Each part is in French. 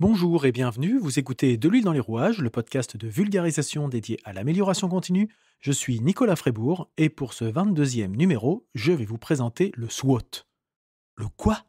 Bonjour et bienvenue, vous écoutez De l'huile dans les rouages, le podcast de vulgarisation dédié à l'amélioration continue. Je suis Nicolas Frébourg et pour ce 22e numéro, je vais vous présenter le SWOT. Le quoi?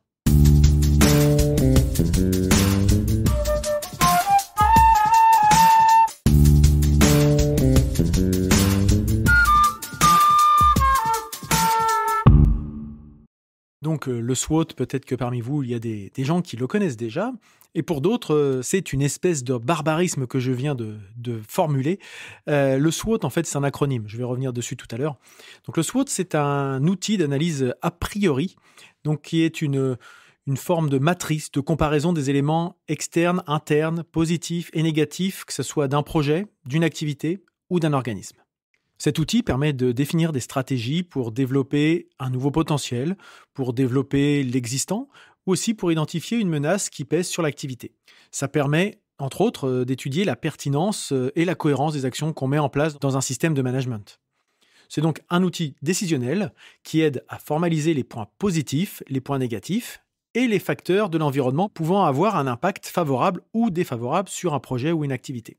Donc le SWOT, peut-être que parmi vous, il y a des gens qui le connaissent déjà, et pour d'autres, c'est une espèce de barbarisme que je viens de formuler. Le SWOT, en fait, c'est un acronyme, je vais revenir dessus tout à l'heure. Donc le SWOT, c'est un outil d'analyse a priori, donc qui est une forme de matrice de comparaison des éléments externes, internes, positifs et négatifs, que ce soit d'un projet, d'une activité ou d'un organisme. Cet outil permet de définir des stratégies pour développer un nouveau potentiel, pour développer l'existant, ou aussi pour identifier une menace qui pèse sur l'activité. Ça permet, entre autres, d'étudier la pertinence et la cohérence des actions qu'on met en place dans un système de management. C'est donc un outil décisionnel qui aide à formaliser les points positifs, les points négatifs et les facteurs de l'environnement pouvant avoir un impact favorable ou défavorable sur un projet ou une activité.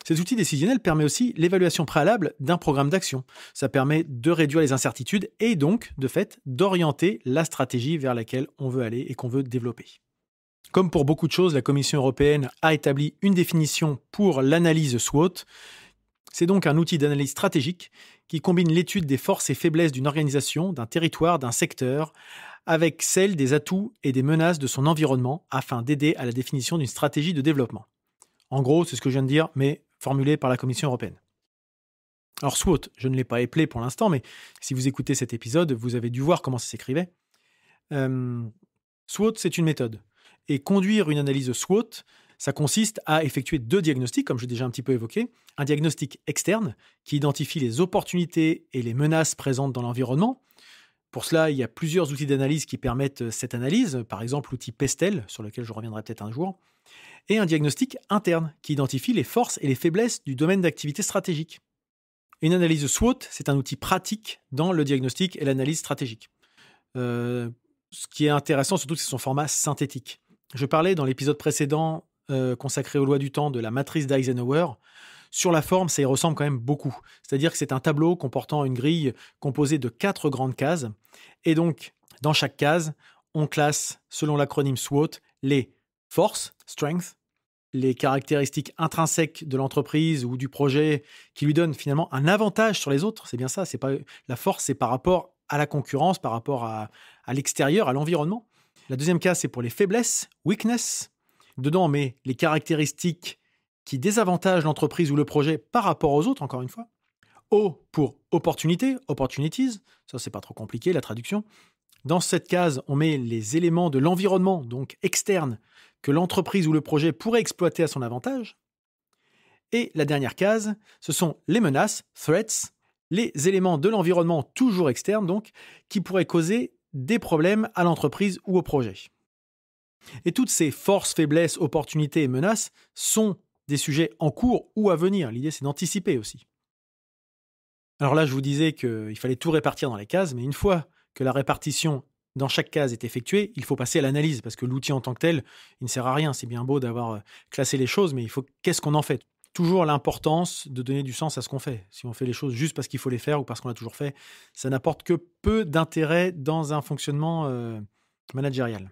Cet outil décisionnel permet aussi l'évaluation préalable d'un programme d'action. Ça permet de réduire les incertitudes et donc, de fait, d'orienter la stratégie vers laquelle on veut aller et qu'on veut développer. Comme pour beaucoup de choses, la Commission européenne a établi une définition pour l'analyse SWOT. C'est donc un outil d'analyse stratégique qui combine l'étude des forces et faiblesses d'une organisation, d'un territoire, d'un secteur, avec celle des atouts et des menaces de son environnement afin d'aider à la définition d'une stratégie de développement. En gros, c'est ce que je viens de dire, mais formulé par la Commission européenne. Alors SWOT, je ne l'ai pas appelé pour l'instant, mais si vous écoutez cet épisode, vous avez dû voir comment ça s'écrivait. SWOT, c'est une méthode. Et conduire une analyse SWOT, ça consiste à effectuer deux diagnostics, comme j'ai déjà un petit peu évoqué. Un diagnostic externe, qui identifie les opportunités et les menaces présentes dans l'environnement. Pour cela, il y a plusieurs outils d'analyse qui permettent cette analyse, par exemple l'outil Pestel, sur lequel je reviendrai peut-être un jour, et un diagnostic interne qui identifie les forces et les faiblesses du domaine d'activité stratégique. Une analyse SWOT, c'est un outil pratique dans le diagnostic et l'analyse stratégique. Ce qui est intéressant surtout, c'est son format synthétique. Je parlais dans l'épisode précédent consacré aux lois du temps de la matrice d'Eisenhower. Sur la forme, ça y ressemble quand même beaucoup. C'est-à-dire que c'est un tableau comportant une grille composée de 4 grandes cases. Et donc, dans chaque case, on classe, selon l'acronyme SWOT, les forces, strength, les caractéristiques intrinsèques de l'entreprise ou du projet qui lui donnent finalement un avantage sur les autres. C'est bien ça. C'est pas, la force, c'est par rapport à la concurrence, par rapport à l'extérieur, à l'environnement. La deuxième case, c'est pour les faiblesses, weakness. Dedans, on met les caractéristiques qui désavantagent l'entreprise ou le projet par rapport aux autres, encore une fois. O pour opportunité, opportunities. Ça, c'est pas trop compliqué, la traduction. Dans cette case, on met les éléments de l'environnement, donc externes, que l'entreprise ou le projet pourrait exploiter à son avantage. Et la dernière case, ce sont les menaces, threats, les éléments de l'environnement toujours externes, donc, qui pourraient causer des problèmes à l'entreprise ou au projet. Et toutes ces forces, faiblesses, opportunités et menaces sont des sujets en cours ou à venir. L'idée, c'est d'anticiper aussi. Alors là, je vous disais qu'il fallait tout répartir dans les cases, mais une fois que la répartition dans chaque case est effectuée, il faut passer à l'analyse, parce que l'outil en tant que tel, il ne sert à rien. C'est bien beau d'avoir classé les choses, mais qu'est-ce qu'on en fait? Toujours l'importance de donner du sens à ce qu'on fait. Si on fait les choses juste parce qu'il faut les faire ou parce qu'on l'a toujours fait, ça n'apporte que peu d'intérêt dans un fonctionnement managérial.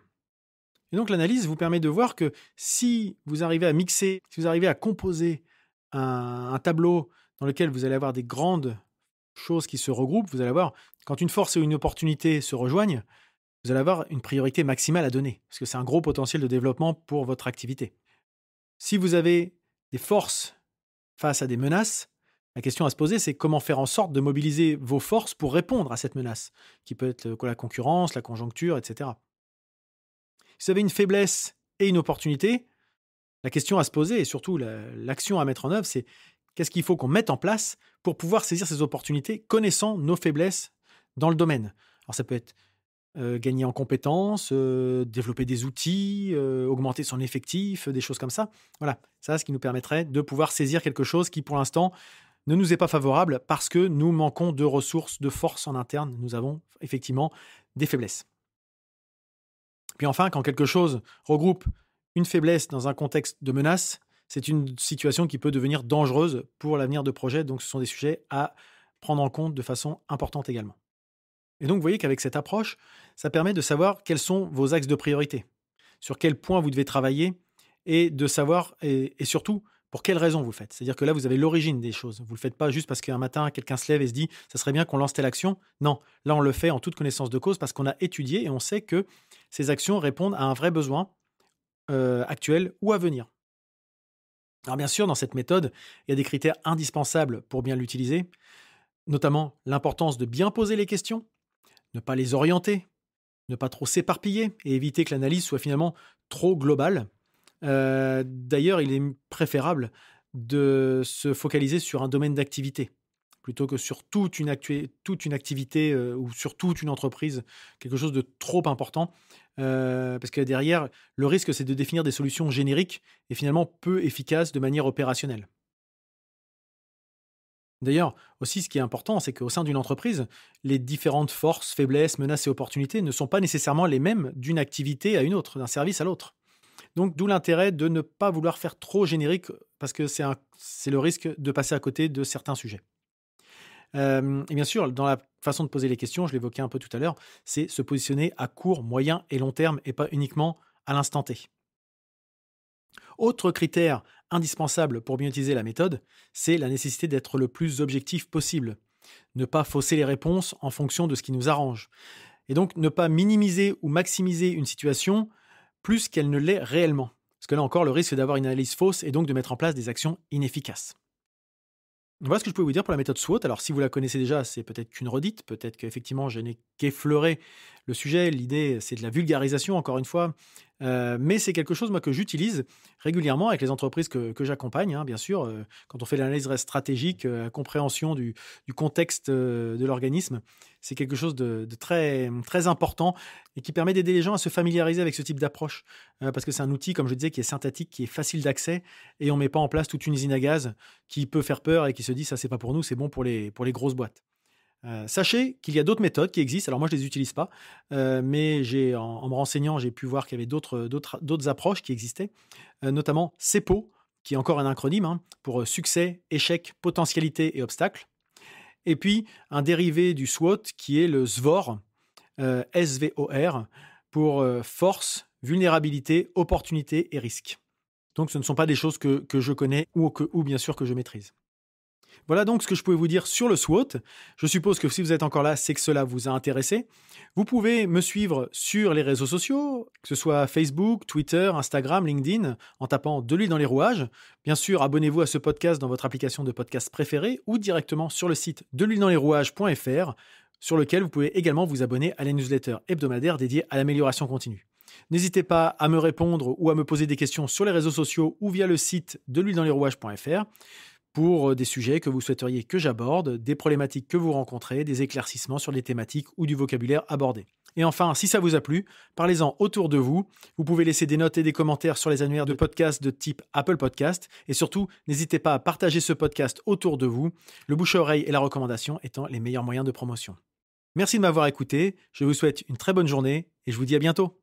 Et donc l'analyse vous permet de voir que si vous arrivez à mixer, si vous arrivez à composer un tableau dans lequel vous allez avoir des grandes choses qui se regroupent, vous allez avoir, quand une force et une opportunité se rejoignent, vous allez avoir une priorité maximale à donner, parce que c'est un gros potentiel de développement pour votre activité. Si vous avez des forces face à des menaces, la question à se poser, c'est comment faire en sorte de mobiliser vos forces pour répondre à cette menace, qui peut être la concurrence, la conjoncture, etc. Si vous avez une faiblesse et une opportunité, la question à se poser, et surtout l'action à mettre en œuvre, c'est qu'est-ce qu'il faut qu'on mette en place pour pouvoir saisir ces opportunités, connaissant nos faiblesses dans le domaine. Alors ça peut être gagner en compétences, développer des outils, augmenter son effectif, des choses comme ça. Voilà, ça, ce qui nous permettrait de pouvoir saisir quelque chose qui, pour l'instant, ne nous est pas favorable parce que nous manquons de ressources, de force en interne. Nous avons effectivement des faiblesses. Puis enfin, quand quelque chose regroupe Une faiblesse dans un contexte de menace, c'est une situation qui peut devenir dangereuse pour l'avenir de projet. Donc, ce sont des sujets à prendre en compte de façon importante également. Et donc, vous voyez qu'avec cette approche, ça permet de savoir quels sont vos axes de priorité, sur quel point vous devez travailler et de savoir, et surtout, pour quelles raisons vous le faites. C'est-à-dire que là, vous avez l'origine des choses. Vous ne le faites pas juste parce qu'un matin, quelqu'un se lève et se dit « ça serait bien qu'on lance telle action ». Non, là, on le fait en toute connaissance de cause parce qu'on a étudié et on sait que ces actions répondent à un vrai besoin actuel ou à venir. Alors bien sûr, dans cette méthode, il y a des critères indispensables pour bien l'utiliser, notamment l'importance de bien poser les questions, ne pas les orienter, ne pas trop s'éparpiller et éviter que l'analyse soit finalement trop globale. D'ailleurs, il est préférable de se focaliser sur un domaine d'activité plutôt que sur toute une activité ou sur toute une entreprise, quelque chose de trop important. Parce que derrière, le risque, c'est de définir des solutions génériques et finalement peu efficaces de manière opérationnelle. D'ailleurs, aussi, ce qui est important, c'est qu'au sein d'une entreprise, les différentes forces, faiblesses, menaces et opportunités ne sont pas nécessairement les mêmes d'une activité à une autre, d'un service à l'autre. Donc, d'où l'intérêt de ne pas vouloir faire trop générique, parce que c'est le risque de passer à côté de certains sujets. Et bien sûr, dans la façon de poser les questions, je l'évoquais un peu tout à l'heure, c'est se positionner à court, moyen et long terme, et pas uniquement à l'instant T. Autre critère indispensable pour bien utiliser la méthode, c'est la nécessité d'être le plus objectif possible. Ne pas fausser les réponses en fonction de ce qui nous arrange. Et donc, ne pas minimiser ou maximiser une situation plus qu'elle ne l'est réellement. Parce que là encore, le risque d'avoir une analyse fausse et donc de mettre en place des actions inefficaces. Voilà ce que je peux vous dire pour la méthode SWOT. Alors, si vous la connaissez déjà, c'est peut-être qu'une redite, peut-être qu'effectivement, je n'ai qu'effleuré le sujet. L'idée, c'est de la vulgarisation, encore une fois. Mais c'est quelque chose, moi, que j'utilise régulièrement avec les entreprises que j'accompagne, hein, bien sûr. Quand on fait l'analyse stratégique, compréhension du contexte de l'organisme, c'est quelque chose de très, très important et qui permet d'aider les gens à se familiariser avec ce type d'approche. Parce que c'est un outil, comme je disais, qui est synthétique, qui est facile d'accès et on ne met pas en place toute une usine à gaz qui peut faire peur et qui se dit ça, c'est pas pour nous, c'est bon pour les grosses boîtes. Sachez qu'il y a d'autres méthodes qui existent. Alors moi, je ne les utilise pas, mais en me renseignant, j'ai pu voir qu'il y avait d'autres approches qui existaient, notamment CEPO, qui est encore un acronyme pour succès, échec, potentialité et obstacle. Et puis, un dérivé du SWOT qui est le SVOR, SVOR, pour force, vulnérabilité, opportunité et risque. Donc, ce ne sont pas des choses que je connais ou bien sûr que je maîtrise. Voilà donc ce que je pouvais vous dire sur le SWOT. Je suppose que si vous êtes encore là, c'est que cela vous a intéressé. Vous pouvez me suivre sur les réseaux sociaux, que ce soit Facebook, Twitter, Instagram, LinkedIn, en tapant de l'huile dans les rouages. Bien sûr, abonnez-vous à ce podcast dans votre application de podcast préférée ou directement sur le site delhuiledanslerouages.fr, sur lequel vous pouvez également vous abonner à la newsletter hebdomadaire dédiée à l'amélioration continue. N'hésitez pas à me répondre ou à me poser des questions sur les réseaux sociaux ou via le site delhuiledanslerouages.fr. pour des sujets que vous souhaiteriez que j'aborde, des problématiques que vous rencontrez, des éclaircissements sur les thématiques ou du vocabulaire abordé. Et enfin, si ça vous a plu, parlez-en autour de vous. Vous pouvez laisser des notes et des commentaires sur les annuaires de podcasts de type Apple Podcast. Et surtout, n'hésitez pas à partager ce podcast autour de vous, le bouche-à-oreille et la recommandation étant les meilleurs moyens de promotion. Merci de m'avoir écouté, je vous souhaite une très bonne journée et je vous dis à bientôt.